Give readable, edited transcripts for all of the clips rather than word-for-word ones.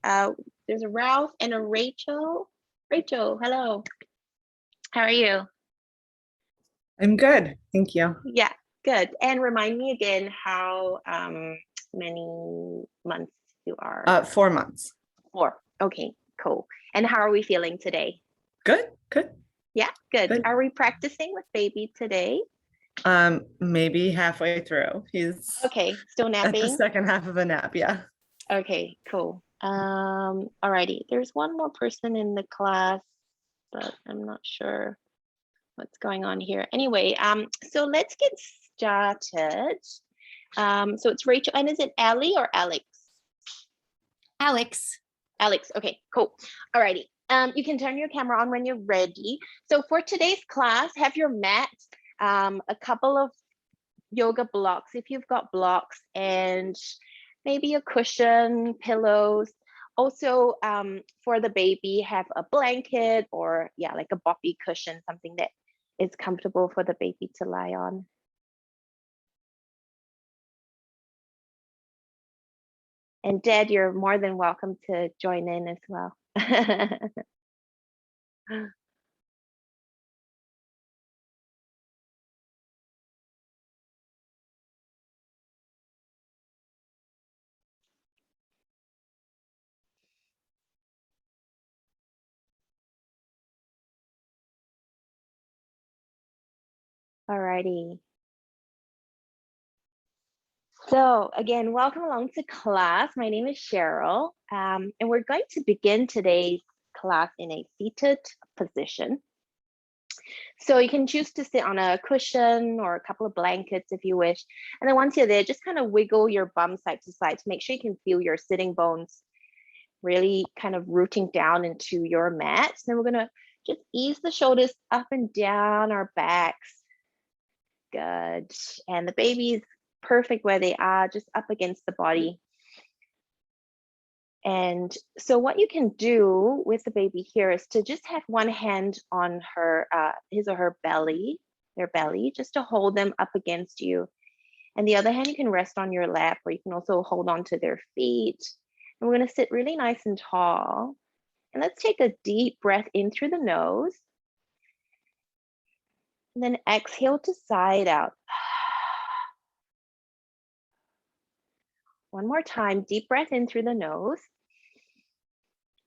Uh, there's a Ralph and a Rachel. Rachel, hello. How are you? I'm good, thank you. Yeah, good. And remind me again how many months you are? 4 months. 4. Okay, cool. And how are we feeling today? Good, good, Yeah, good. good. Are we practicing with baby today? Maybe halfway through. He's Okay, still at the napping? second half of a nap, yeah. Okay, cool. Alrighty. There's one more person in the class, but I'm not sure what's going on here. Anyway, so let's get started. So it's Rachel, and is it Ellie or Alex? Alex. Alex, okay, cool. Alrighty. You can turn your camera on when you're ready. So for today's class, have your mat, a couple of yoga blocks if you've got blocks, and maybe a cushion, pillows. Also, for the baby, have a blanket or yeah, like a boppy cushion, something that is comfortable for the baby to lie on. And Dad, you're more than welcome to join in as well. Alrighty. So again, welcome along to class. My name is Cheryl, and we're going to begin today's class in a seated position. So you can choose to sit on a cushion or a couple of blankets if you wish. And then once you're there, just kind of wiggle your bum side to side to make sure you can feel your sitting bones really kind of rooting down into your mat. Then we're gonna just ease the shoulders up and down our backs. Good. And the baby's perfect where they are, just up against the body. And so what you can do with the baby here is to just have one hand on her, his or her belly, their belly, just to hold them up against you. And the other hand you can rest on your lap, or you can also hold on to their feet. And we're gonna sit really nice and tall. And let's take a deep breath in through the nose. And then exhale to side out. One more time, deep breath in through the nose.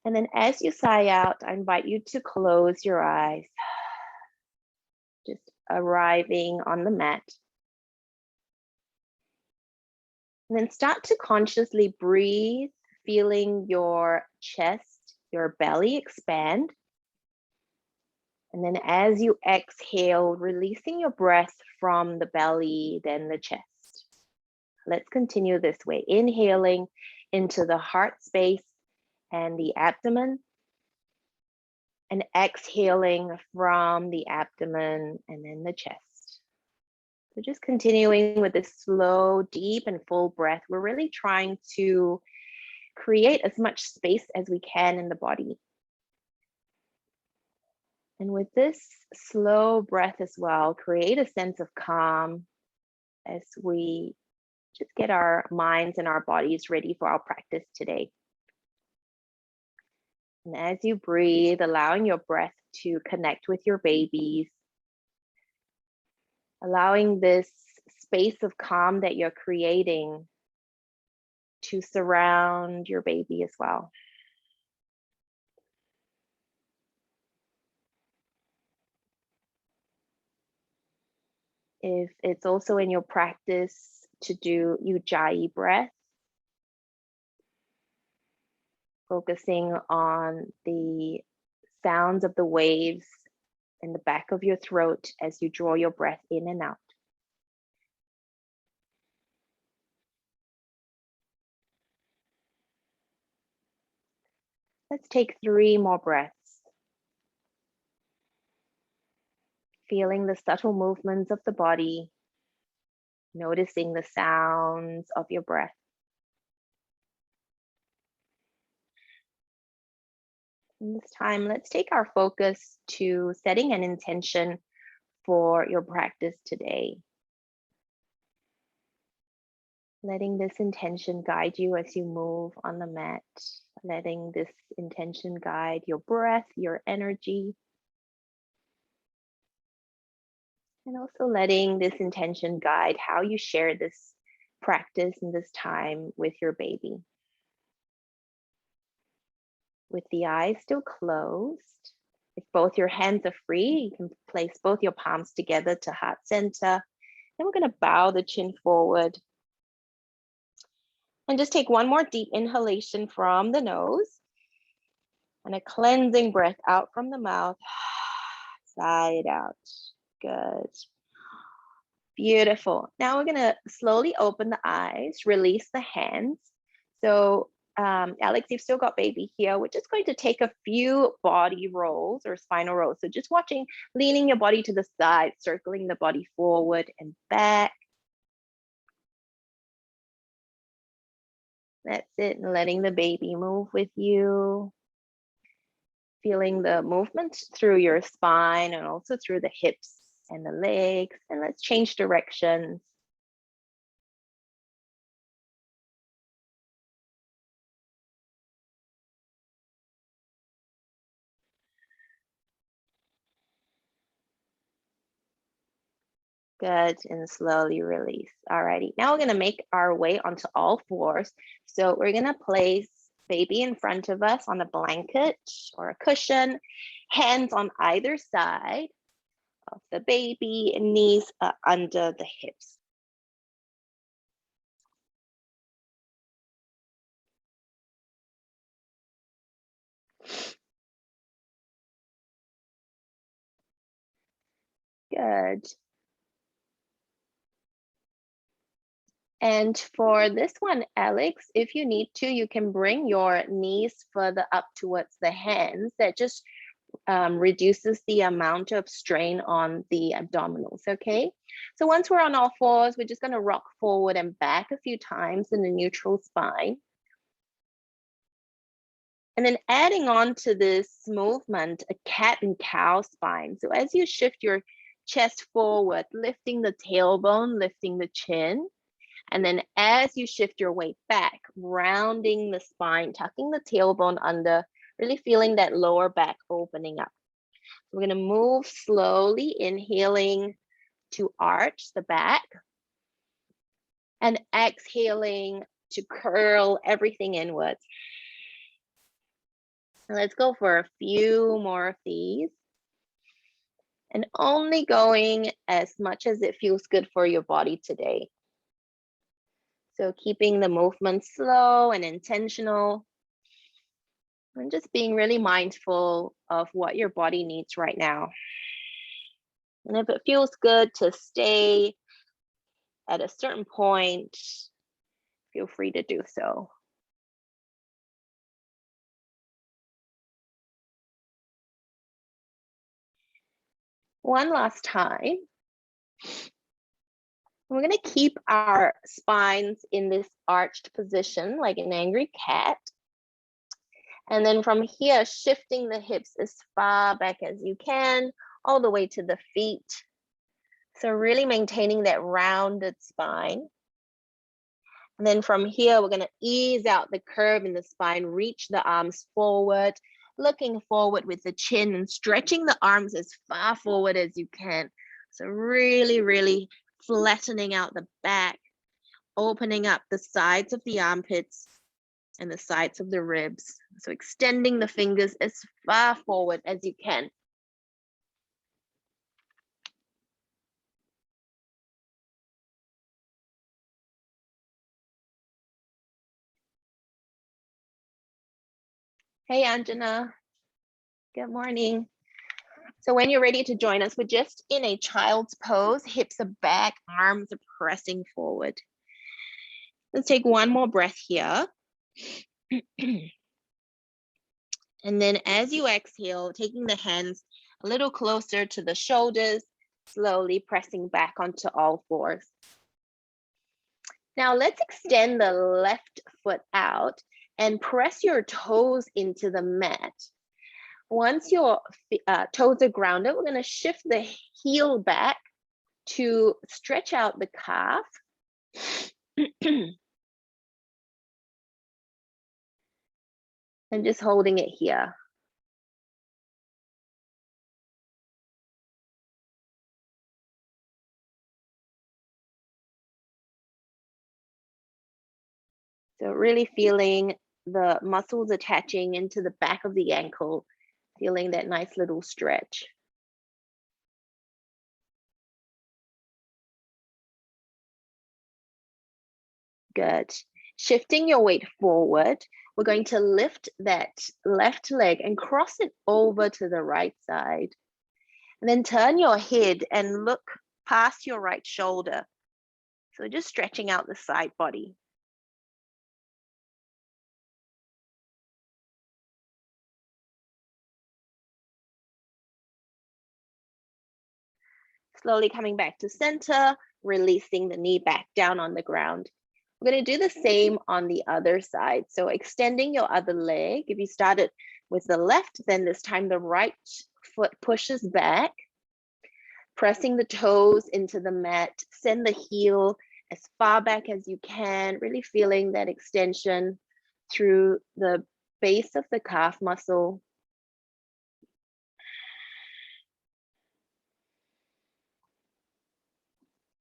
And then as you sigh out, I invite you to close your eyes. Just arriving on the mat. And then start to consciously breathe, feeling your chest, your belly expand. And then as you exhale, releasing your breath from the belly, then the chest. Let's continue this way. Inhaling into the heart space and the abdomen, and exhaling from the abdomen and then the chest. So just continuing with this slow, deep and full breath. We're really trying to create as much space as we can in the body. And with this slow breath as well, create a sense of calm as we just get our minds and our bodies ready for our practice today. And as you breathe, allowing your breath to connect with your babies, allowing this space of calm that you're creating to surround your baby as well. If it's also in your practice to do ujjayi breath, focusing on the sounds of the waves in the back of your throat as you draw your breath in and out. Let's take 3 more breaths. Feeling the subtle movements of the body, noticing the sounds of your breath. And this time, let's take our focus to setting an intention for your practice today. Letting this intention guide you as you move on the mat. Letting this intention guide your breath, your energy. And also letting this intention guide how you share this practice and this time with your baby. With the eyes still closed, if both your hands are free, you can place both your palms together to heart center. Then we're going to bow the chin forward. And just take one more deep inhalation from the nose. And a cleansing breath out from the mouth. Sigh it out. Good. Beautiful. Now we're going to slowly open the eyes, release the hands. So Alex, you've still got baby here. We're just going to take a few body rolls or spinal rolls. So just watching, leaning your body to the side, circling the body forward and back. That's it. And letting the baby move with you. Feeling the movement through your spine and also through the hips and the legs. And let's change directions. Good, and slowly release. Alrighty, now we're gonna make our way onto all fours. So we're gonna place baby in front of us on a blanket or a cushion, hands on either side of the baby, and knees under the hips. Good. And for this one, Alex, if you need to, you can bring your knees further up towards the hands. That just reduces the amount of strain on the abdominals, okay? So once we're on all fours, we're just gonna rock forward and back a few times in the neutral spine. And then adding on to this movement, a cat and cow spine. So as you shift your chest forward, lifting the tailbone, lifting the chin, and then as you shift your weight back, rounding the spine, tucking the tailbone under, really feeling that lower back opening up. We're going to move slowly, inhaling to arch the back and exhaling to curl everything inwards. And let's go for a few more of these. And only going as much as it feels good for your body today. So keeping the movement slow and intentional. And just being really mindful of what your body needs right now. And if it feels good to stay at a certain point, feel free to do so. One last time. We're going to keep our spines in this arched position like an angry cat. And then from here, shifting the hips as far back as you can, all the way to the feet. So really maintaining that rounded spine. And then from here, we're going to ease out the curve in the spine, reach the arms forward, looking forward with the chin and stretching the arms as far forward as you can. So really, really flattening out the back, opening up the sides of the armpits and the sides of the ribs. So extending the fingers as far forward as you can. Hey, Anjana. Good morning. So when you're ready to join us, we're just in a child's pose, hips are back, arms are pressing forward. Let's take one more breath here. And then as you exhale, taking the hands a little closer to the shoulders, slowly pressing back onto all fours. Now let's extend the left foot out and press your toes into the mat. Once your toes are grounded, we're going to shift the heel back to stretch out the calf. And just holding it here. So really feeling the muscles attaching into the back of the ankle, feeling that nice little stretch. Good. Shifting your weight forward, we're going to lift that left leg and cross it over to the right side. And then turn your head and look past your right shoulder. So just stretching out the side body. Slowly coming back to center, releasing the knee back down on the ground. We're going to do the same on the other side. So extending your other leg. If you started with the left, then this time the right foot pushes back, pressing the toes into the mat. Send the heel as far back as you can, really feeling that extension through the base of the calf muscle.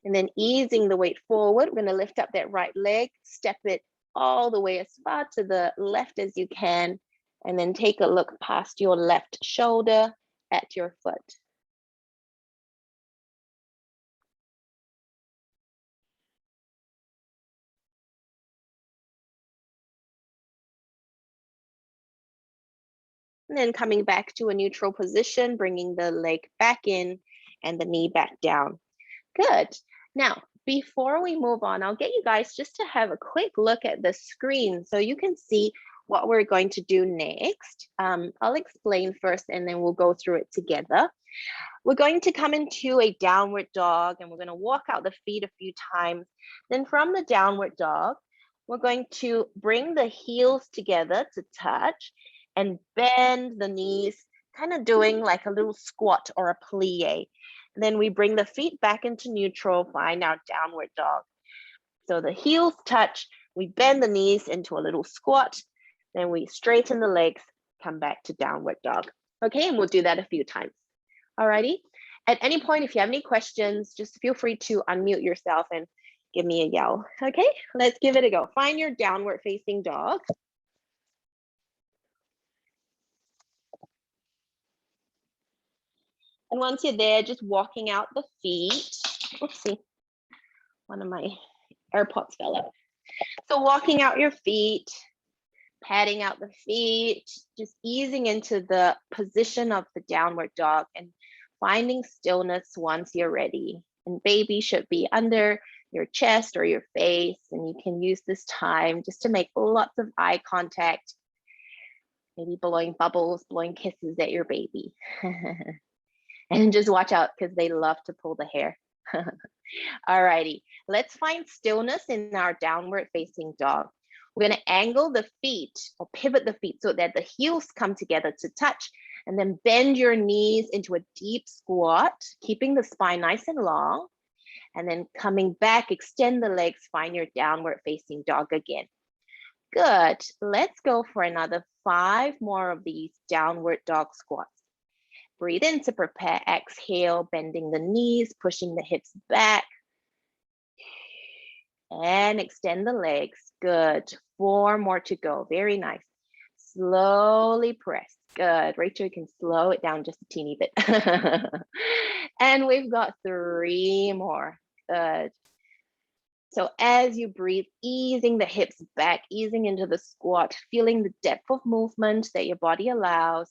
And then easing the weight forward, we're going to lift up that right leg, step it all the way as far to the left as you can, and then take a look past your left shoulder at your foot. And then coming back to a neutral position, bringing the leg back in and the knee back down. Good. Now, before we move on, I'll get you guys just to have a quick look at the screen so you can see what we're going to do next. I'll explain first and then we'll go through it together. We're going to come into a downward dog and we're going to walk out the feet a few times. Then from the downward dog, we're going to bring the heels together to touch and bend the knees, kind of doing like a little squat or a plie. And then we bring the feet back into neutral, find our downward dog. So the heels touch, we bend the knees into a little squat, then we straighten the legs, come back to downward dog. Okay, and we'll do that a few times. Alrighty. At any point, if you have any questions, just feel free to unmute yourself and give me a yell. Okay, let's give it a go. Find your downward facing dog. And once you're there, just walking out the feet. Oopsie, one of my AirPods fell out. So walking out your feet, patting out the feet, just easing into the position of the downward dog and finding stillness once you're ready. And baby should be under your chest or your face, and you can use this time just to make lots of eye contact, maybe blowing bubbles, blowing kisses at your baby. And just watch out because they love to pull the hair. Alrighty, let's find stillness in our downward facing dog. We're going to angle the feet or pivot the feet so that the heels come together to touch, and then bend your knees into a deep squat, keeping the spine nice and long. And then coming back, extend the legs, find your downward facing dog again. Good. Let's go for another 5 more of these downward dog squats. Breathe in to prepare. Exhale, bending the knees, pushing the hips back. And extend the legs. Good. 4 more to go. Very nice. Slowly press. Good. Rachel, you can slow it down just a teeny bit. And we've got 3 more. Good. So as you breathe, easing the hips back, easing into the squat, feeling the depth of movement that your body allows,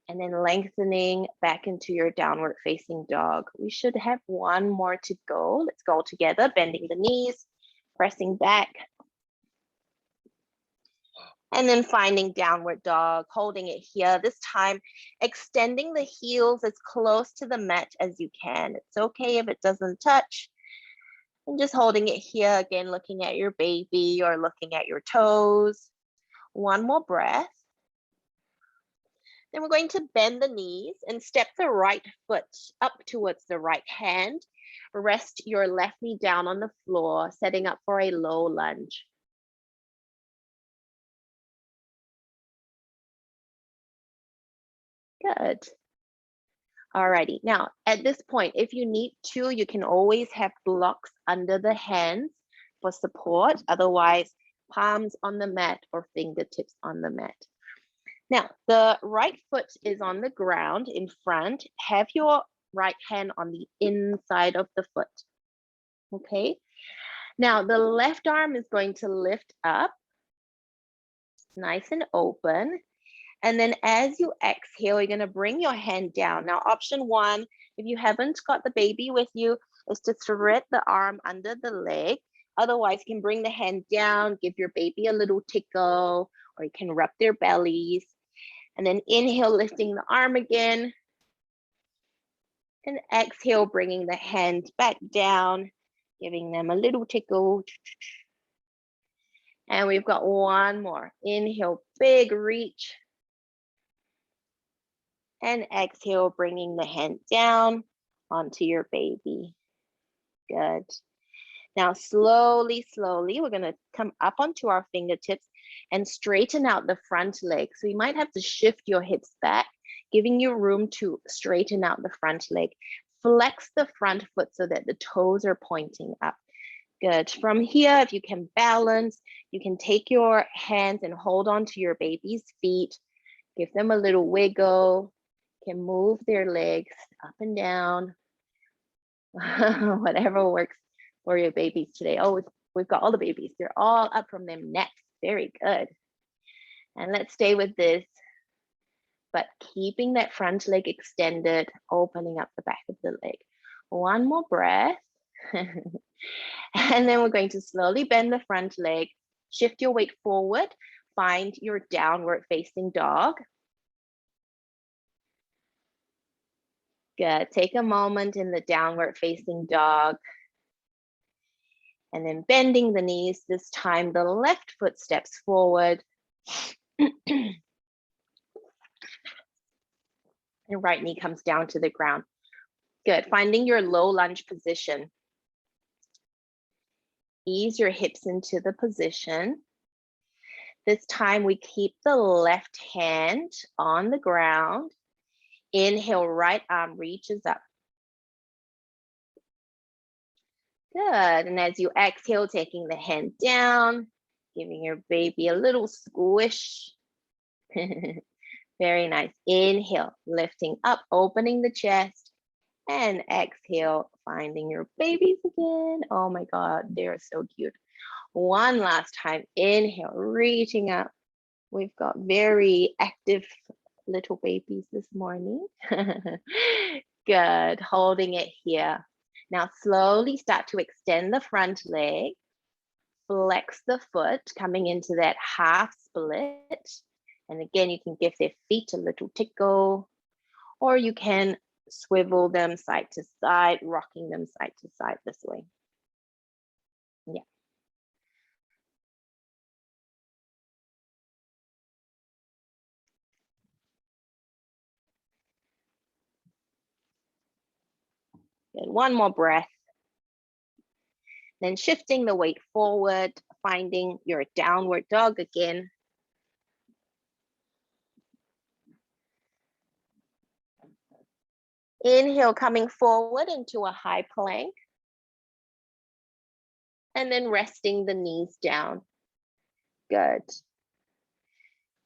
and then lengthening back into your downward facing dog. We should have 1 more to go. Let's go together, bending the knees, pressing back. And then finding downward dog, holding it here. This time, extending the heels as close to the mat as you can. It's okay if it doesn't touch. And just holding it here, again, looking at your baby or looking at your toes. 1 more breath. Then we're going to bend the knees and step the right foot up towards the right hand. Rest your left knee down on the floor, setting up for a low lunge. Good. Alrighty, now at this point, if you need to, you can always have blocks under the hands for support. Otherwise, palms on the mat or fingertips on the mat. Now, the right foot is on the ground in front. Have your right hand on the inside of the foot. Okay. Now, the left arm is going to lift up, nice and open. And then as you exhale, you're going to bring your hand down. Now, option one, if you haven't got the baby with you, is to thread the arm under the leg. Otherwise, you can bring the hand down, give your baby a little tickle, or you can rub their bellies. And then inhale, lifting the arm again. And exhale, bringing the hand back down, giving them a little tickle. And we've got one more. Inhale, big reach. And exhale, bringing the hand down onto your baby. Good. Now, slowly, we're going to come up onto our fingertips and straighten out the front leg. So you might have to shift your hips back, giving you room to straighten out the front leg. Flex the front foot so that the toes are pointing up. Good. From here, if you can balance, you can take your hands and hold on to your baby's feet. Give them a little wiggle. You can move their legs up and down. Whatever works for your babies today. Oh, we've got all the babies. They're all up from their necks. Very good. And let's stay with this, but keeping that front leg extended, opening up the back of the leg. One more breath. And then we're going to slowly bend the front leg, shift your weight forward, find your downward facing dog. Good. Take a moment in the downward facing dog. And then bending the knees, this time the left foot steps forward. And right knee comes down to the ground. Good. Finding your low lunge position. Ease your hips into the position. This time we keep the left hand on the ground. Inhale, right arm reaches up. Good. And as you exhale, taking the hand down, giving your baby a little squish. Very nice. Inhale, lifting up, opening the chest. And exhale, finding your babies again. Oh my God, they're so cute. One last time. Inhale, reaching up. We've got very active little babies this morning. Good. Holding it here. Now slowly start to extend the front leg. Flex the foot, coming into that half split. And again, you can give their feet a little tickle, or you can swivel them side to side, rocking them side to side this way. Yeah. Good. One more breath. Then shifting the weight forward, finding your downward dog again. Inhale, coming forward into a high plank. And then resting the knees down. Good.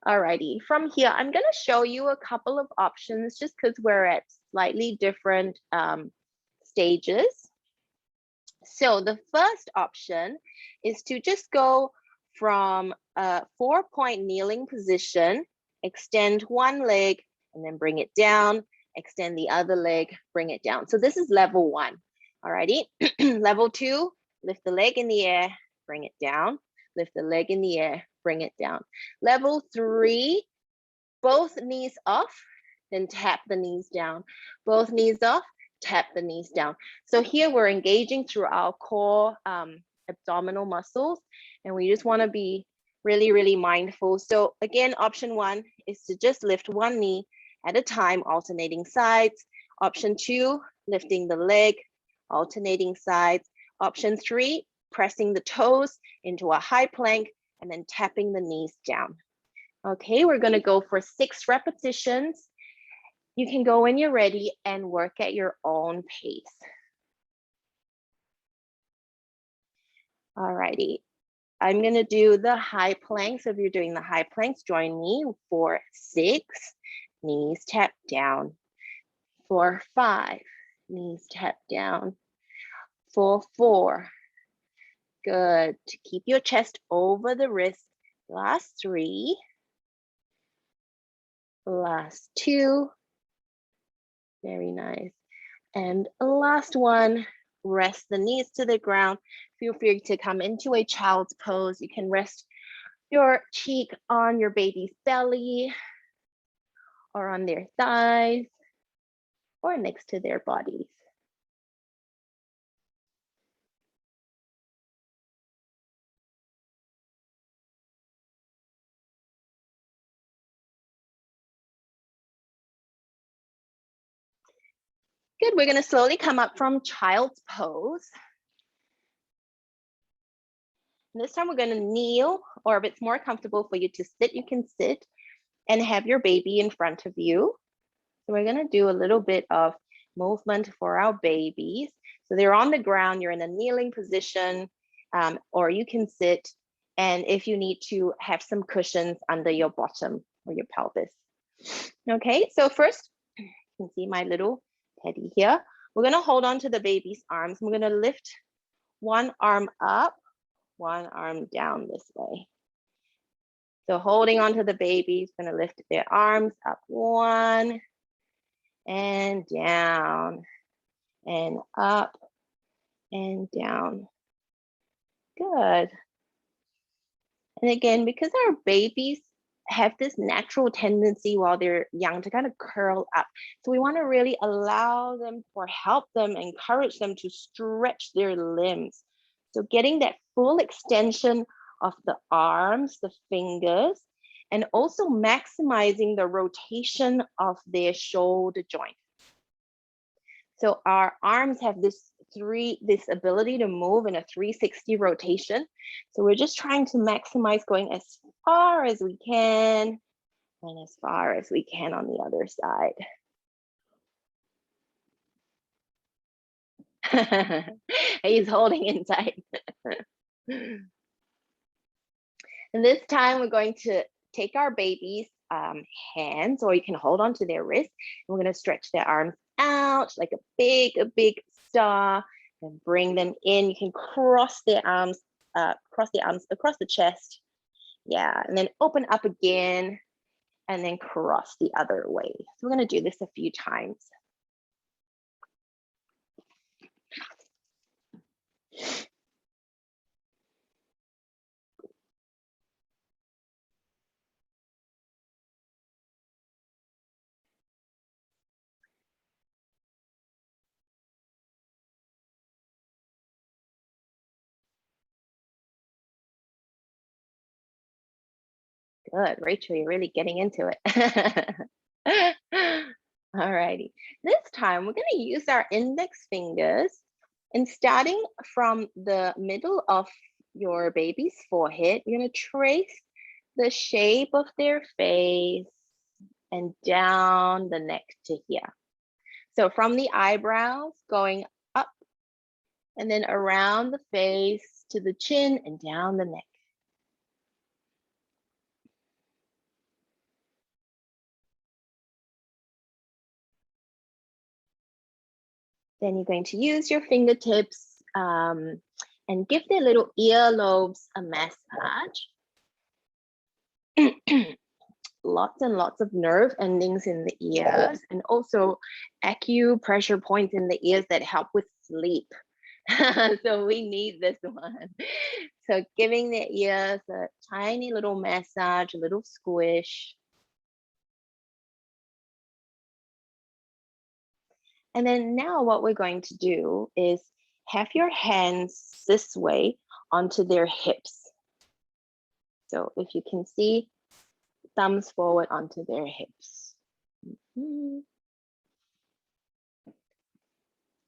Alrighty, from here, I'm gonna show you a couple of options just because we're at slightly different stages. So the first option is to just go from a 4-point kneeling position, extend one leg and then bring it down, extend the other leg, bring it down. So this is level 1, alrighty. Level 2, lift the leg in the air, bring it down, lift the leg in the air, bring it down. Level 3, both knees off, then tap the knees down. Both knees off, tap the knees down. So here we're engaging through our core abdominal muscles, and we just want to be really, really mindful. So again, option 1 is to just lift one knee at a time, alternating sides. Option 2, lifting the leg, alternating sides. Option 3, pressing the toes into a high plank and then tapping the knees down. Okay, we're going to go for 6 repetitions. You can go when you're ready and work at your own pace. All righty. I'm going to do the high planks. If you're doing the high planks, join me for 6, knees tap down. For 5, knees tap down. For 4, good. To keep your chest over the wrist. Last 3. Last 2. Very nice. And last one, rest the knees to the ground. Feel free to come into a child's pose. You can rest your cheek on your baby's belly or on their thighs or next to their bodies. Good, we're gonna slowly come up from child's pose. And this time we're gonna kneel, or if it's more comfortable for you to sit, you can sit and have your baby in front of you. So we're gonna do a little bit of movement for our babies. So they're on the ground, you're in a kneeling position, or you can sit, and if you need to, have some cushions under your bottom or your pelvis. Okay, so first, you can see my little teddy here. We're gonna hold on to the baby's arms. We're gonna lift one arm up, one arm down this way. So holding on to the baby's gonna lift their arms up, 1, and down, and up, and down. Good. And again, because our babies have this natural tendency while they're young to kind of curl up. So we want to really allow them or help them, encourage them to stretch their limbs. So getting that full extension of the arms, the fingers, and also maximizing the rotation of their shoulder joint. So our arms have this ability to move in a 360 rotation. So we're just trying to maximize going as far as we can and as far as we can on the other side. He's holding in tight. And this time we're going to take our baby's hands, or you can hold on to their wrists. And we're going to stretch their arms out like a big star and bring them in. You can cross their arms across the chest. Yeah, and then open up again and then cross the other way. So we're going to do this a few times. Good, Rachel, you're really getting into it. All righty. This time we're going to use our index fingers, and starting from the middle of your baby's forehead, you're going to trace the shape of their face and down the neck to here. So from the eyebrows going up and then around the face to the chin and down the neck. Then you're going to use your fingertips and give their little earlobes a massage. Lots and lots of nerve endings in the ears, and also acupressure points in the ears that help with sleep. So we need this one. So giving the ears a tiny little massage, a little squish. And then now what we're going to do is have your hands this way onto their hips. So if you can see, thumbs forward onto their hips. Mhm.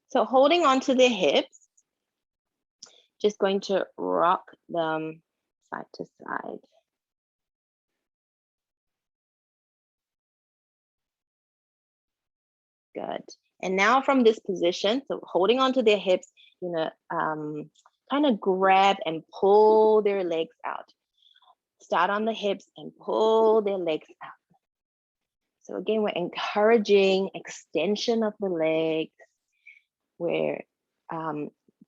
So holding on to the hips, just going to rock them side to side. Good. And now from this position, so holding onto their hips, you know, kind of grab and pull their legs out. Start on the hips and pull their legs out. So again, we're encouraging extension of the legs. We're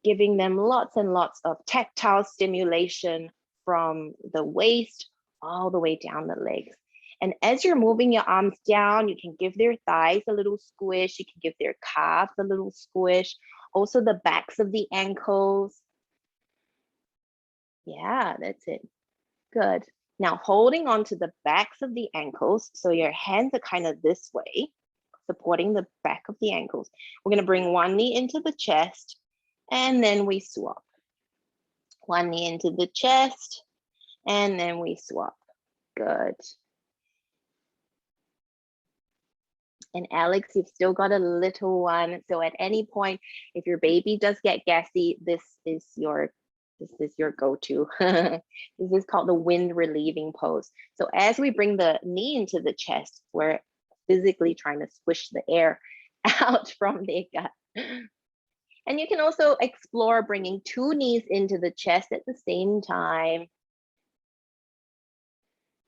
giving them lots and lots of tactile stimulation from the waist all the way down the legs. And as you're moving your arms down, you can give their thighs a little squish. You can give their calves a little squish. Also the backs of the ankles. Yeah, that's it. Good. Now holding on to the backs of the ankles. So your hands are kind of this way, supporting the back of the ankles. We're going to bring one knee into the chest and then we swap. One knee into the chest and then we swap. Good. And Alex, you've still got a little one. So at any point, if your baby does get gassy, this is your go-to. This is called the wind relieving pose. So as we bring the knee into the chest, we're physically trying to squish the air out from their gut. And you can also explore bringing two knees into the chest at the same time.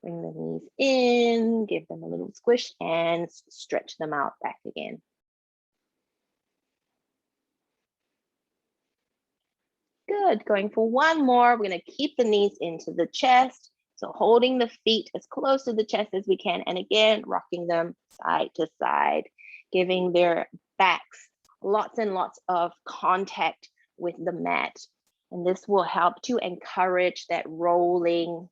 Bring the knees in, give them a little squish and stretch them out back again. Good, going for one more. We're gonna keep the knees into the chest. So holding the feet as close to the chest as we can. And again, rocking them side to side, giving their backs lots and lots of contact with the mat. And this will help to encourage that rolling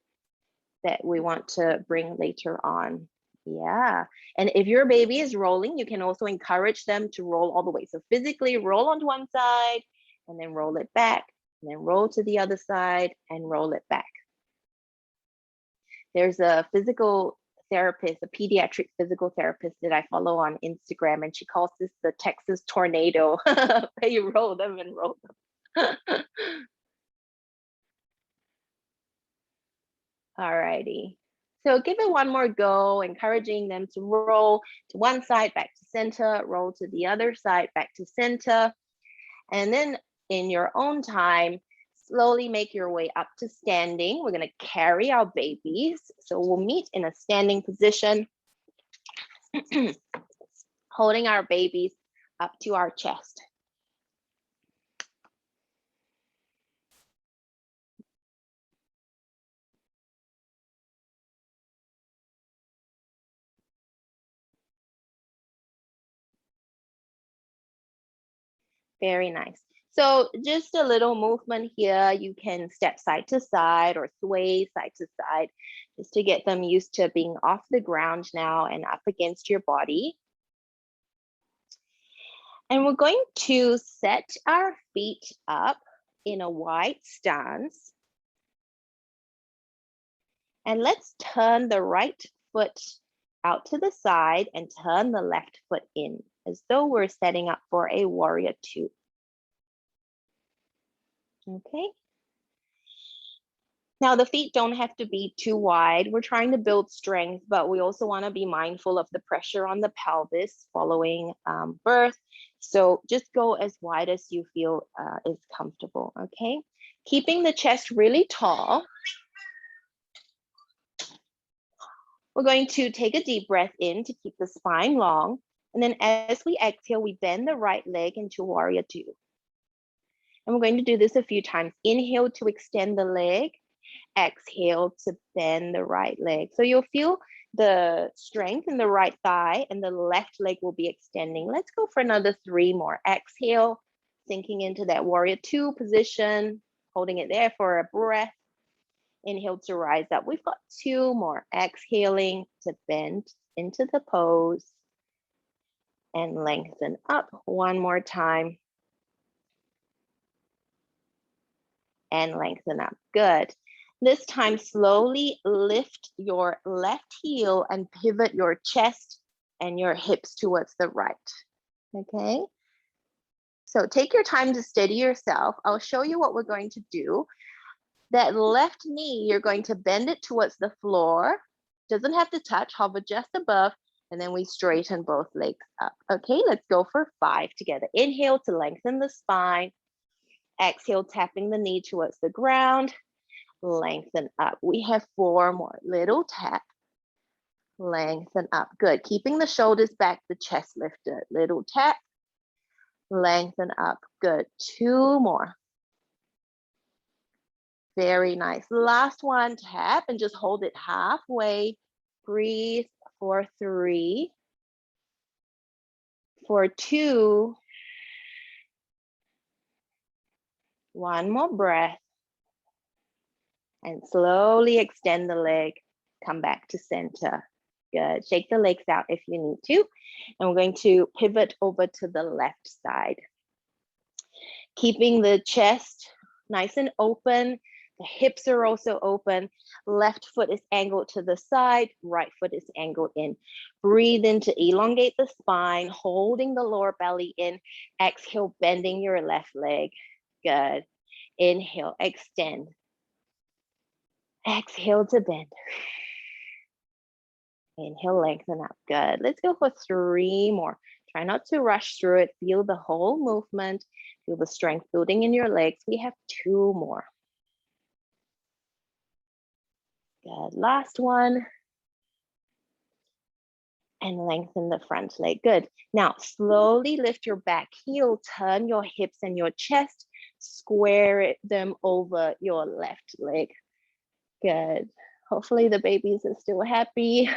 that we want to bring later on. Yeah. And if your baby is rolling, you can also encourage them to roll all the way. So physically roll onto one side and then roll it back, and then roll to the other side and roll it back. There's a physical therapist, a pediatric physical therapist that I follow on Instagram, and she calls this the Texas tornado, where you roll them and roll them. All righty. So give it one more go, encouraging them to roll to one side, back to center, roll to the other side, back to center. And then in your own time, slowly make your way up to standing. We're going to carry our babies. So we'll meet in a standing position, holding our babies up to our chest. Very nice. So just a little movement here. You can step side to side or sway side to side just to get them used to being off the ground now and up against your body. And we're going to set our feet up in a wide stance. And let's turn the right foot out to the side and turn the left foot in as though we're setting up for a warrior two. Okay. Now the feet don't have to be too wide. We're trying to build strength, but we also want to be mindful of the pressure on the pelvis following birth. So just go as wide as you feel is comfortable, okay? Keeping the chest really tall. We're going to take a deep breath in to keep the spine long. And then as we exhale, we bend the right leg into warrior two. And we're going to do this a few times. Inhale to extend the leg. Exhale to bend the right leg. So you'll feel the strength in the right thigh and the left leg will be extending. Let's go for another 3 more. Exhale, sinking into that warrior two position, holding it there for a breath. Inhale to rise up. We've got 2 more. Exhaling to bend into the pose and lengthen up. 1 more time. And lengthen up. Good. This time, slowly lift your left heel and pivot your chest and your hips towards the right. Okay. So take your time to steady yourself. I'll show you what we're going to do. That left knee, you're going to bend it towards the floor. Doesn't have to touch, hover just above, and then we straighten both legs up. Okay, let's go for 5 together. Inhale to lengthen the spine. Exhale, tapping the knee towards the ground. Lengthen up. We have 4 more. Little tap. Lengthen up. Good. Keeping the shoulders back, the chest lifted. Little tap. Lengthen up. Good. 2 more. Very nice. Last one, tap and just hold it halfway. Breathe for 3, for 2. 1 more breath. And slowly extend the leg. Come back to center. Good. Shake the legs out if you need to. And we're going to pivot over to the left side. Keeping the chest nice and open. The hips are also open. Left foot is angled to the side. Right foot is angled in. Breathe in to elongate the spine, holding the lower belly in. Exhale, bending your left leg. Good. Inhale, extend. Exhale to bend. Inhale, lengthen up. Good. Let's go for 3 more. Try not to rush through it. Feel the whole movement. Feel the strength building in your legs. We have 2 more. Good. Last one. And lengthen the front leg. Good. Now, slowly lift your back heel, turn your hips and your chest, square them over your left leg. Good. Hopefully the babies are still happy.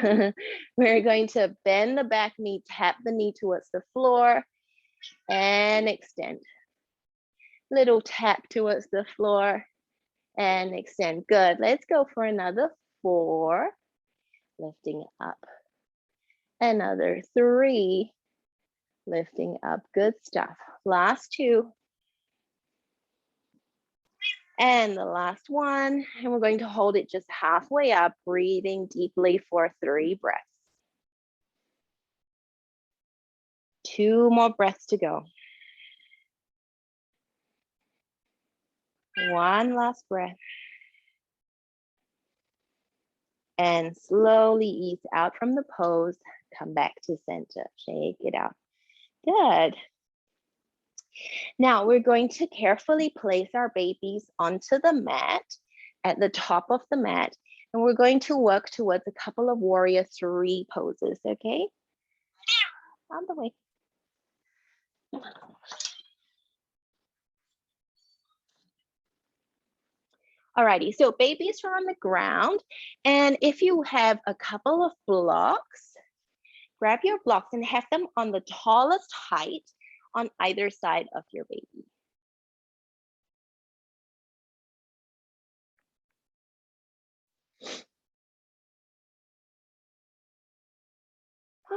We're going to bend the back knee, tap the knee towards the floor, and extend. Little tap towards the floor and extend. Good. Let's go for another 4. Lifting up. Another 3. Lifting up. Good stuff. Last 2. And the last one. And we're going to hold it just halfway up, breathing deeply for 3 breaths. 2 more breaths to go. 1 last breath. And slowly ease out from the pose. Come back to center. Shake it out. Good. Now we're going to carefully place our babies onto the mat, at the top of the mat, and we're going to work towards a couple of warrior 3 poses, okay? On the way. Alrighty, so babies are on the ground, and if you have a couple of blocks, grab your blocks and have them on the tallest height on either side of your baby.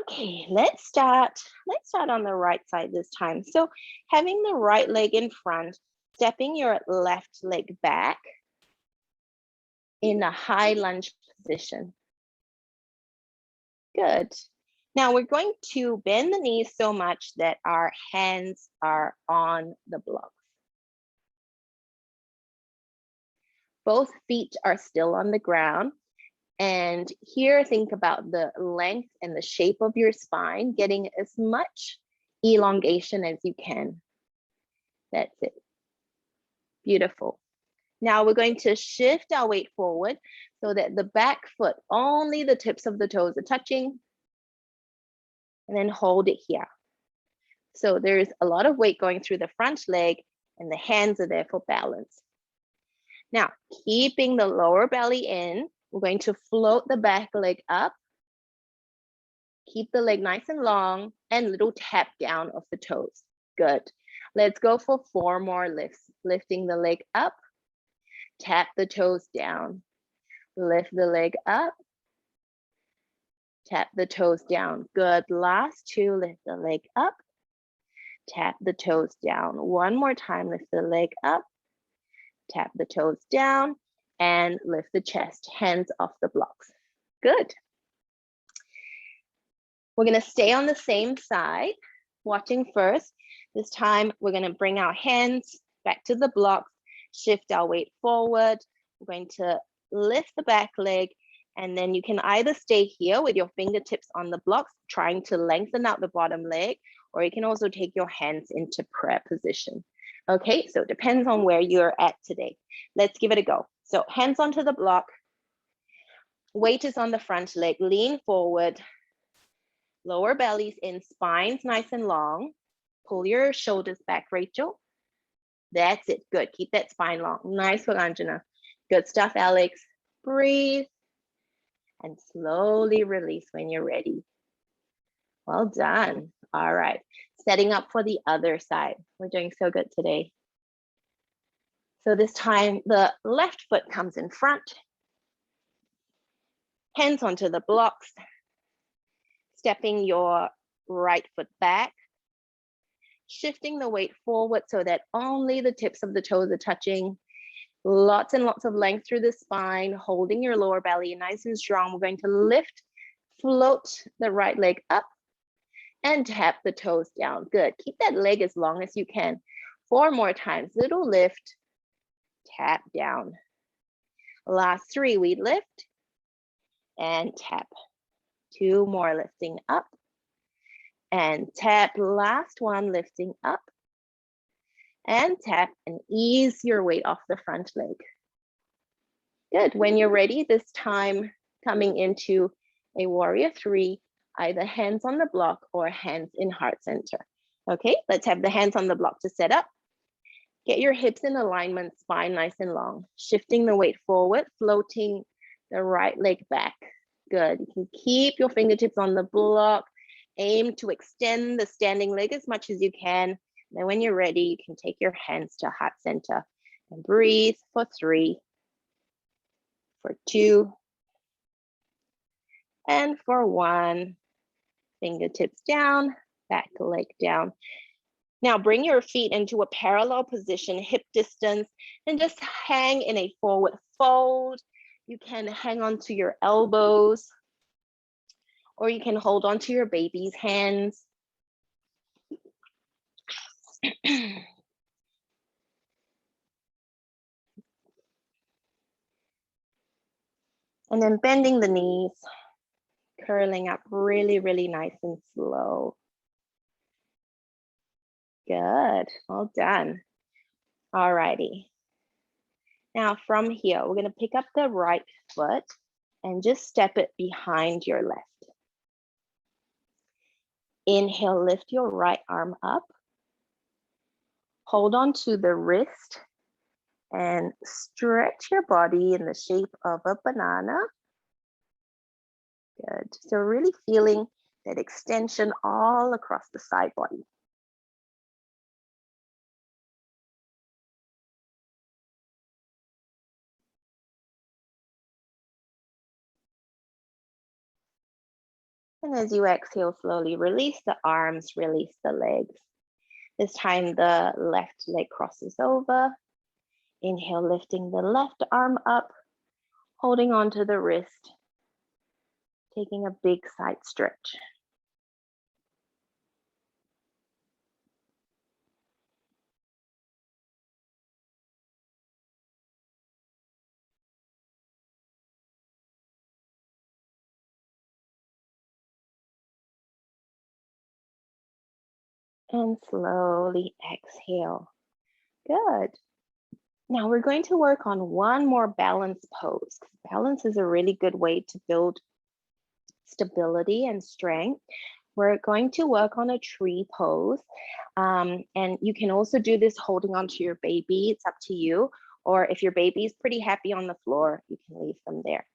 Okay, let's start on the right side this time. So having the right leg in front, stepping your left leg back in a high lunge position. Good. Now we're going to bend the knees so much that our hands are on the blocks. Both feet are still on the ground. And here, think about the length and the shape of your spine, getting as much elongation as you can. That's it. Beautiful. Now we're going to shift our weight forward so that the back foot, only the tips of the toes are touching. And then hold it here. So there's a lot of weight going through the front leg and the hands are there for balance. Now, keeping the lower belly in, we're going to float the back leg up. Keep the leg nice and long and little tap down of the toes. Good. Let's go for 4 more lifts. Lifting the leg up, tap the toes down. Lift the leg up, tap the toes down. Good. Last 2, lift the leg up, tap the toes down. 1 more time, lift the leg up, tap the toes down, and lift the chest, hands off the blocks. Good. We're gonna stay on the same side, watching first. This time, we're gonna bring our hands back to the blocks, shift our weight forward. We're going to lift the back leg, and then you can either stay here with your fingertips on the blocks, trying to lengthen out the bottom leg, or you can also take your hands into prayer position. Okay, so it depends on where you're at today. Let's give it a go. So hands onto the block, weight is on the front leg, lean forward, lower belly's in, spine's nice and long. Pull your shoulders back, Rachel. That's it, good, keep that spine long. Nice work, Anjana. Good stuff, Alex. Breathe and slowly release when you're ready. Well done. All right, setting up for the other side. We're doing so good today. So this time, the left foot comes in front, hands onto the blocks, stepping your right foot back, shifting the weight forward so that only the tips of the toes are touching. Lots and lots of length through the spine, holding your lower belly nice and strong. We're going to lift, float the right leg up, and tap the toes down. Good. Keep that leg as long as you can. 4 more times. Little lift, tap down. Last 3, we lift and tap. 2 more, lifting up and tap. Last one, lifting up and tap, and ease your weight off the front leg. Good. When you're ready, this time coming into a warrior 3, either hands on the block or hands in heart center. Okay, let's have the hands on the block to set up. Get your hips in alignment, spine nice and long. Shifting the weight forward, floating the right leg back. Good. You can keep your fingertips on the block. Aim to extend the standing leg as much as you can. Then when you're ready, you can take your hands to heart center and breathe for 3, for 2, and for 1. Fingertips down, back leg down. Now bring your feet into a parallel position, hip distance, and just hang in a forward fold. You can hang on to your elbows, or you can hold on to your baby's hands. And then bending the knees, curling up really, really nice and slow. Good, well done. All righty. Now from here, we're gonna pick up the right foot and just step it behind your left. Inhale, lift your right arm up. Hold on to the wrist and stretch your body in the shape of a banana. Good, so really feeling that extension all across the side body. And as you exhale, slowly release the arms, release the legs. This time the left leg crosses over. Inhale, lifting the left arm up, holding onto the wrist, taking a big side stretch. And slowly exhale. Good. Now we're going to work on one more balance pose. Balance is a really good way to build stability and strength. We're going to work on a tree pose. And you can also do this holding onto your baby. It's up to you. Or if your baby is pretty happy on the floor, you can leave them there.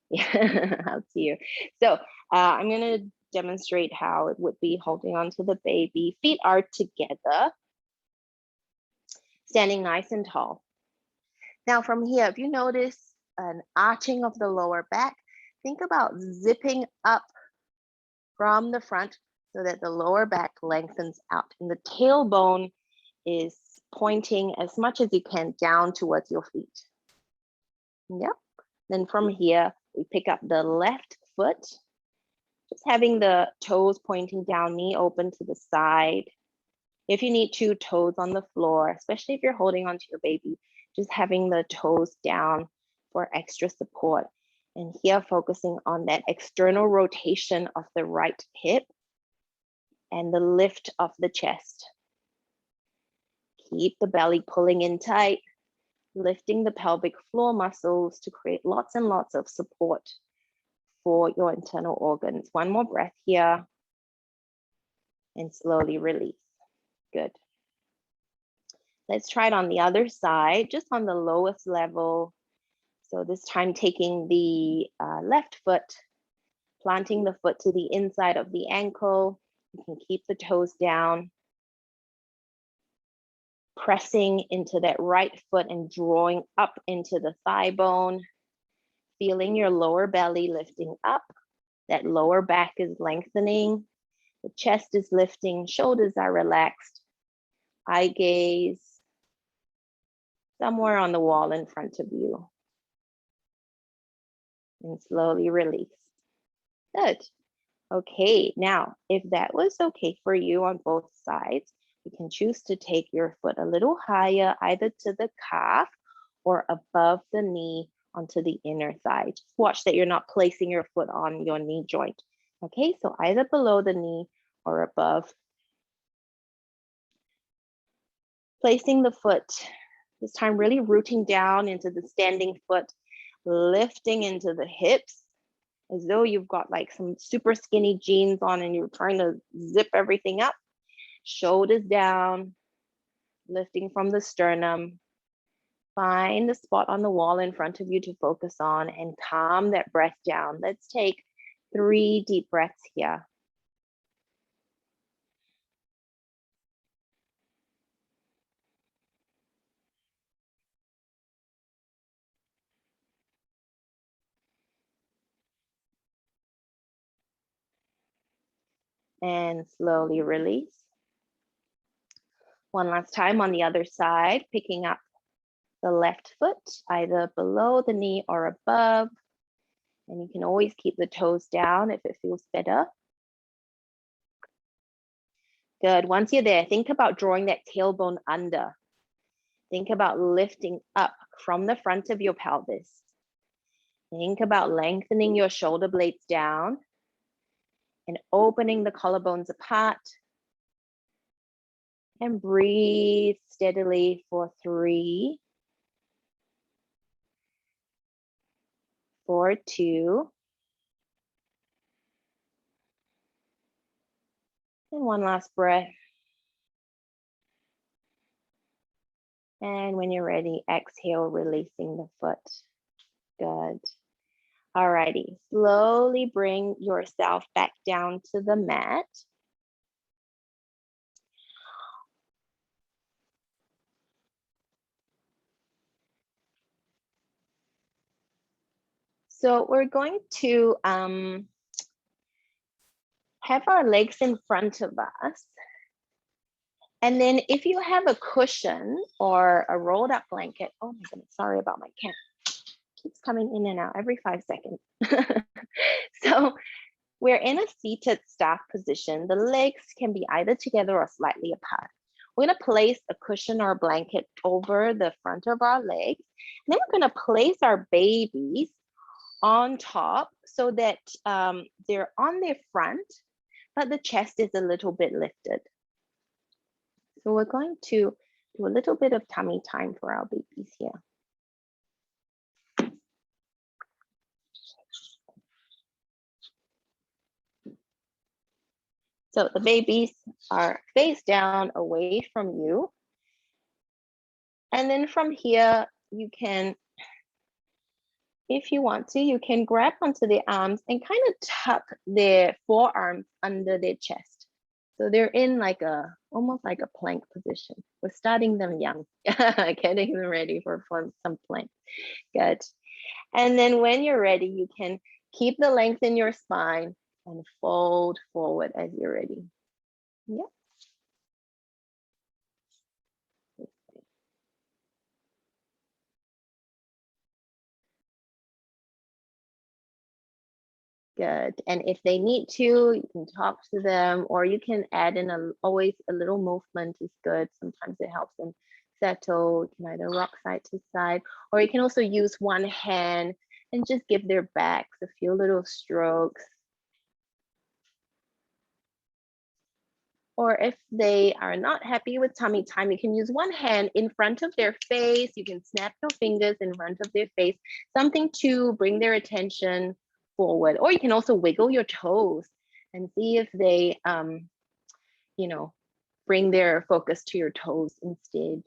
Yeah, up to you. So I'm going to demonstrate how it would be holding onto the baby. Feet are together, standing nice and tall. Now from here, if you notice an arching of the lower back, think about zipping up from the front so that the lower back lengthens out and the tailbone is pointing as much as you can down towards your feet. Yep. Then from here, we pick up the left foot Just having the toes pointing down, knee open to the side. If you need two toes on the floor, especially if you're holding onto your baby, just having the toes down for extra support. And here focusing on that external rotation of the right hip and the lift of the chest. Keep the belly pulling in tight, lifting the pelvic floor muscles to create lots and lots of support for your internal organs. One more breath here and slowly release. Good. Let's try it on the other side, just on the lowest level. So this time taking the left foot, planting the foot to the inside of the ankle. You can keep the toes down. Pressing into that right foot and drawing up into the thigh bone. Feeling your lower belly lifting up. That lower back is lengthening. The chest is lifting, shoulders are relaxed. Eye gaze somewhere on the wall in front of you. And slowly release. Good. Okay, now if that was okay for you on both sides, you can choose to take your foot a little higher, either to the calf or above the knee onto the inner thigh. Just watch that you're not placing your foot on your knee joint. Okay, so either below the knee or above. Placing the foot, this time really rooting down into the standing foot, lifting into the hips, as though you've got like some super skinny jeans on and you're trying to zip everything up. Shoulders down, lifting from the sternum. Find the spot on the wall in front of you to focus on and calm that breath down. Let's take 3 deep breaths here. And slowly release. One last time on the other side, picking up the left foot, either below the knee or above. And you can always keep the toes down if it feels better. Good. Once you're there, think about drawing that tailbone under. Think about lifting up from the front of your pelvis. Think about lengthening your shoulder blades down and opening the collarbones apart. And breathe steadily for 3, for 2, and one last breath. And when you're ready, exhale, releasing the foot. Good. Alrighty, slowly bring yourself back down to the mat. So we're going to have our legs in front of us. And then if you have a cushion or a rolled up blanket, oh my goodness, sorry about my cat. Keeps coming in and out every 5 seconds. So we're in a seated staff position. The legs can be either together or slightly apart. We're going to place a cushion or a blanket over the front of our legs. And then we're going to place our babies on top so that they're on their front, but the chest is a little bit lifted. So we're going to do a little bit of tummy time for our babies here. So the babies are face down away from you. And then from here, you can, if you want to, you can grab onto their arms and kind of tuck their forearms under their chest. So they're in like almost like a plank position. We're starting them young, getting them ready for some plank. Good. And then when you're ready, you can keep the length in your spine and fold forward as you're ready. Yep. Good. And if they need to, you can talk to them, or you can add in always a little movement is good. Sometimes it helps them settle. You can either rock side to side, or you can also use one hand and just give their backs a few little strokes. Or if they are not happy with tummy time, you can use one hand in front of their face. You can snap your fingers in front of their face, something to bring their attention forward. Or you can also wiggle your toes and see if they, you know, bring their focus to your toes instead.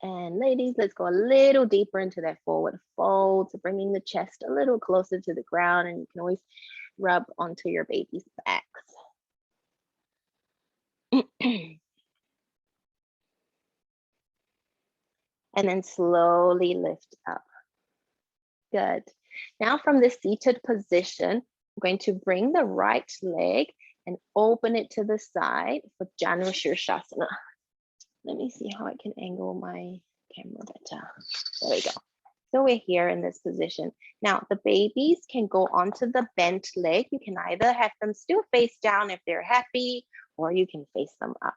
And ladies, let's go a little deeper into that forward fold, so bringing the chest a little closer to the ground, and you can always rub onto your baby's backs. And then slowly lift up. Good. Now from the seated position, I'm going to bring the right leg and open it to the side for Janu Shirshasana. Let me see how I can angle my camera better. There we go. So we're here in this position. Now the babies can go onto the bent leg. You can either have them still face down if they're happy, or you can face them up.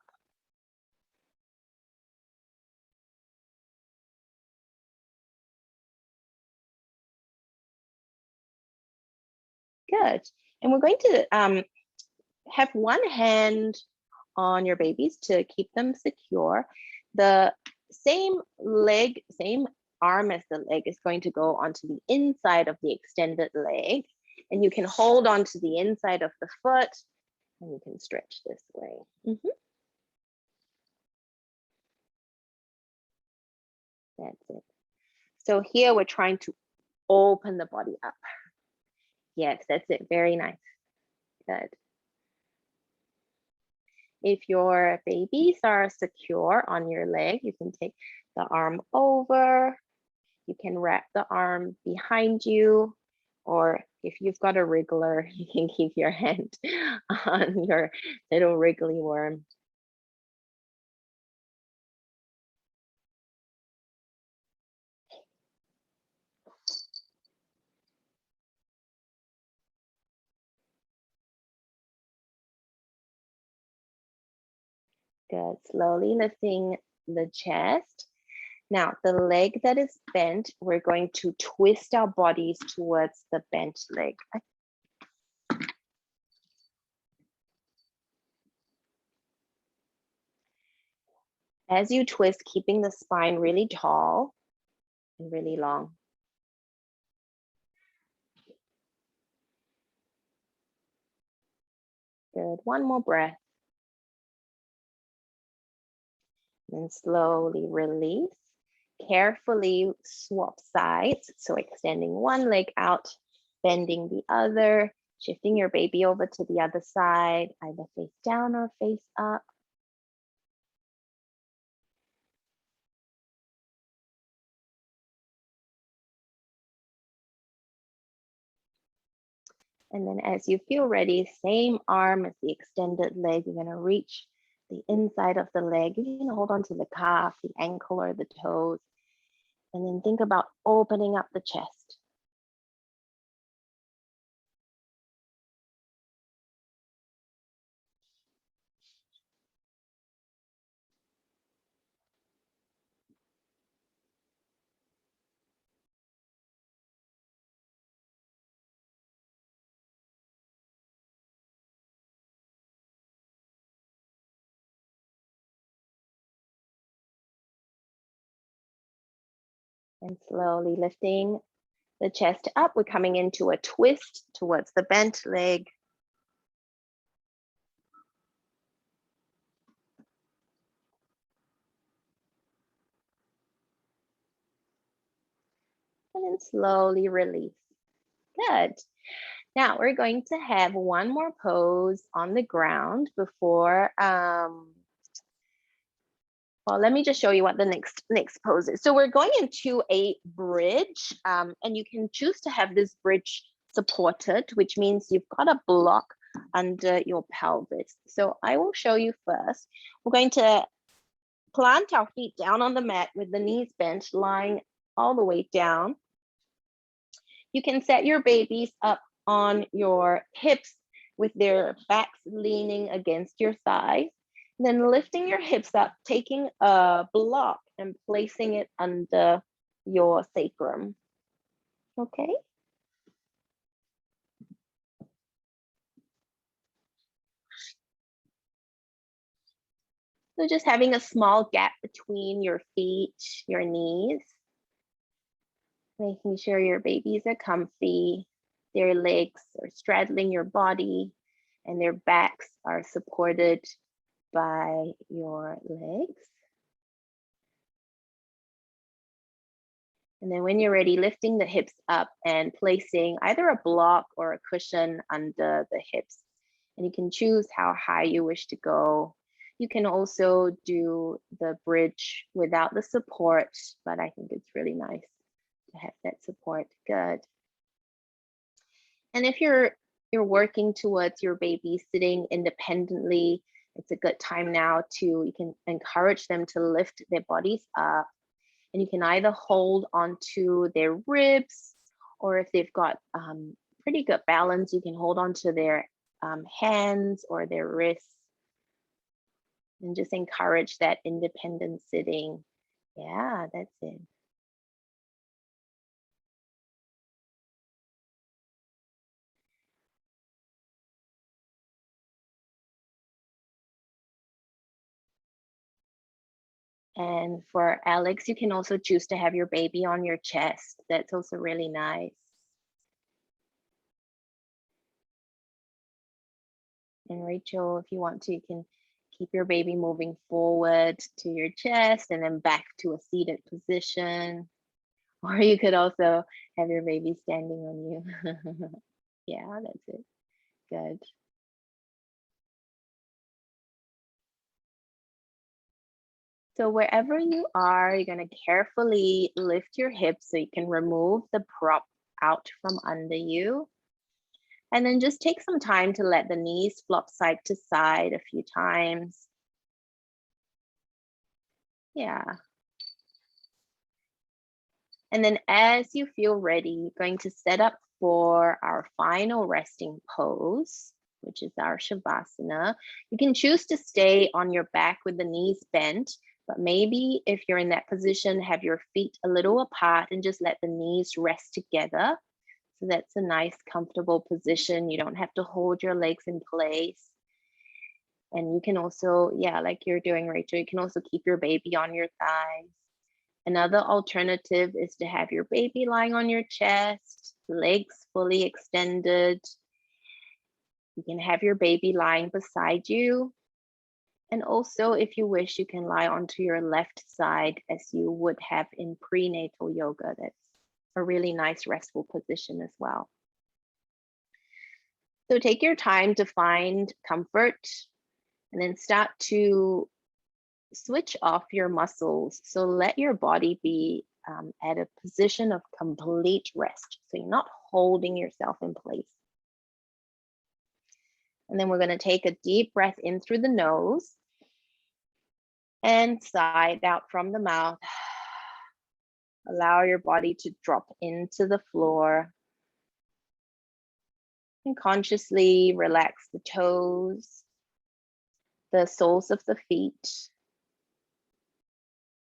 Good. And we're going to have one hand on your babies to keep them secure. The same leg, same arm as the leg is going to go onto the inside of the extended leg. And you can hold on to the inside of the foot and you can stretch this way. That's it. So here we're trying to open the body up. Yes, that's it. Very nice. Good. If your babies are secure on your leg, you can take the arm over. You can wrap the arm behind you, or if you've got a wriggler, you can keep your hand on your little wriggly worm. Good. Slowly lifting the chest. Now, the leg that is bent, we're going to twist our bodies towards the bent leg. As you twist, keeping the spine really tall and really long. Good. One more breath. And slowly release. Carefully swap sides. So extending one leg out, bending the other, shifting your baby over to the other side, either face down or face up. And then as you feel ready, same arm as the extended leg, you're gonna reach the inside of the leg. You can hold on to the calf, the ankle, or the toes. And then think about opening up the chest. And slowly lifting the chest up. We're coming into a twist towards the bent leg. And then slowly release. Good. Now we're going to have one more pose on the ground before, well, let me just show you what the next pose is. So we're going into a bridge, and you can choose to have this bridge supported, which means you've got a block under your pelvis. So I will show you first. We're going to plant our feet down on the mat with the knees bent, lying all the way down. You can set your babies up on your hips with their backs leaning against your thighs. Then lifting your hips up, taking a block and placing it under your sacrum. Okay. So just having a small gap between your feet, your knees, making sure your babies are comfy, their legs are straddling your body, and their backs are supported by your legs. And then when you're ready, lifting the hips up and placing either a block or a cushion under the hips. And you can choose how high you wish to go. You can also do the bridge without the support, but I think it's really nice to have that support. Good. And if you're working towards your baby sitting independently, it's a good time now you can encourage them to lift their bodies up. And you can either hold onto their ribs, or if they've got pretty good balance, you can hold onto their hands or their wrists. And just encourage that independent sitting. Yeah, that's it. And for Alex, you can also choose to have your baby on your chest. That's also really nice. And Rachel, if you want to, you can keep your baby moving forward to your chest and then back to a seated position. Or you could also have your baby standing on you. Yeah, that's it. Good. So wherever you are, you're going to carefully lift your hips so you can remove the prop out from under you. And then just take some time to let the knees flop side to side a few times. Yeah. And then as you feel ready, you're going to set up for our final resting pose, which is our Shavasana. You can choose to stay on your back with the knees bent, but maybe if you're in that position, have your feet a little apart and just let the knees rest together. So that's a nice, comfortable position. You don't have to hold your legs in place. And you can also, yeah, like you're doing, Rachel, you can also keep your baby on your thighs. Another alternative is to have your baby lying on your chest, legs fully extended. You can have your baby lying beside you. And also, if you wish, you can lie onto your left side as you would have in prenatal yoga. That's a really nice restful position as well. So take your time to find comfort and then start to switch off your muscles. So let your body be at a position of complete rest. So you're not holding yourself in place. And then we're going to take a deep breath in through the nose and sigh out from the mouth. Allow your body to drop into the floor. And consciously relax the toes, the soles of the feet,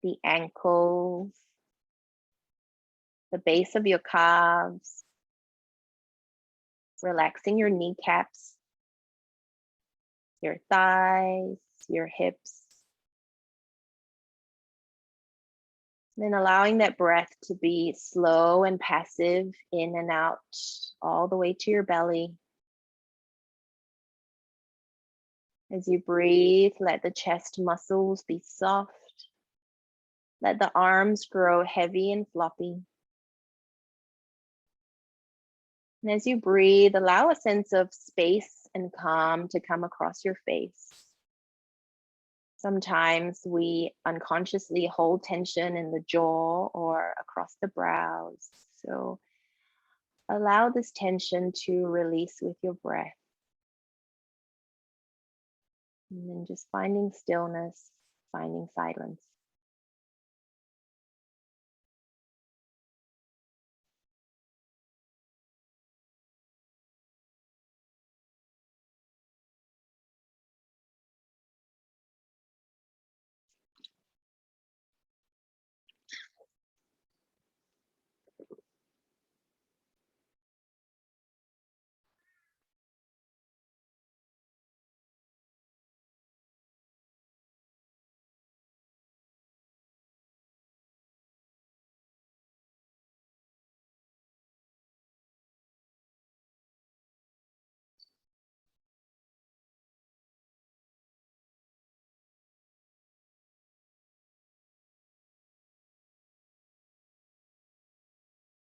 the ankles, the base of your calves, relaxing your kneecaps, your thighs, your hips. Then allowing that breath to be slow and passive in and out all the way to your belly. As you breathe, let the chest muscles be soft. Let the arms grow heavy and floppy. And as you breathe, allow a sense of space and calm to come across your face. Sometimes we unconsciously hold tension in the jaw or across the brows. So allow this tension to release with your breath. And then just finding stillness finding silence.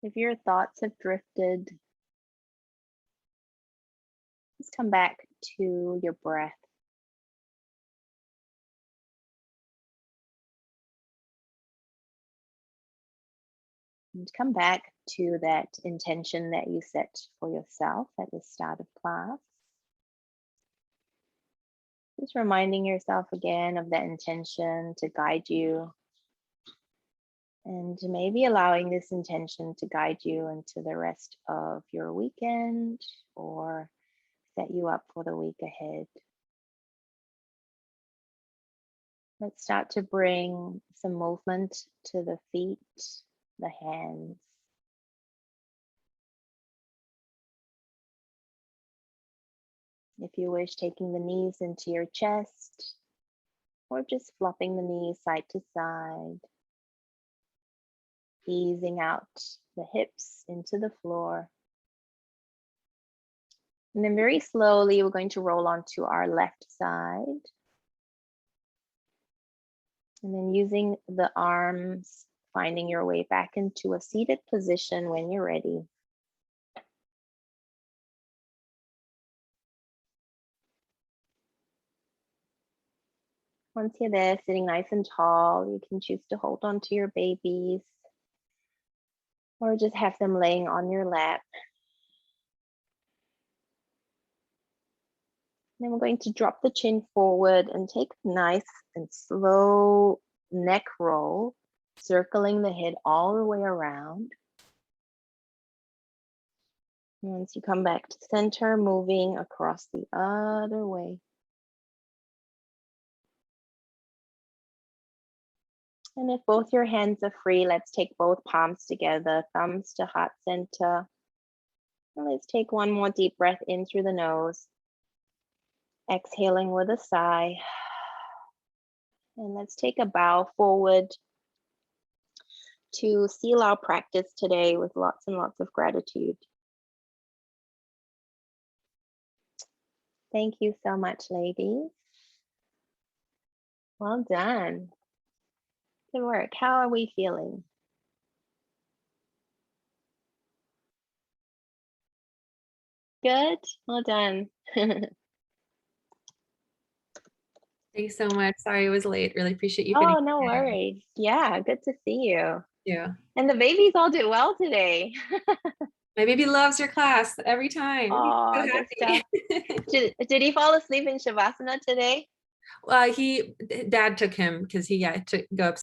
If your thoughts have drifted, just come back to your breath. And come back to that intention that you set for yourself at the start of class. Just reminding yourself again of that intention to guide you, and maybe allowing this intention to guide you into the rest of your weekend or set you up for the week ahead. Let's start to bring some movement to the feet, the hands. If you wish, taking the knees into your chest or just flopping the knees side to side. Easing out the hips into the floor. And then very slowly, we're going to roll onto our left side. And then using the arms, finding your way back into a seated position when you're ready. Once you're there, sitting nice and tall, you can choose to hold on to your babies or just have them laying on your lap. Then we're going to drop the chin forward and take a nice and slow neck roll, circling the head all the way around. Once you come back to center, moving across the other way. And if both your hands are free, let's take both palms together, thumbs to heart center. And let's take one more deep breath in through the nose. Exhaling with a sigh. And let's take a bow forward to seal our practice today with lots and lots of gratitude. Thank you so much, ladies. Well done. Good work. How are we feeling? Good? Well done. Thanks so much. Sorry I was late. Really appreciate you Oh, fitting no me in. worries. Yeah, good to see you. Yeah. And the babies all did well today. My baby loves your class every time. Oh, He's good so happy. Did he fall asleep in Shavasana today? Dad took him because he got to go upstairs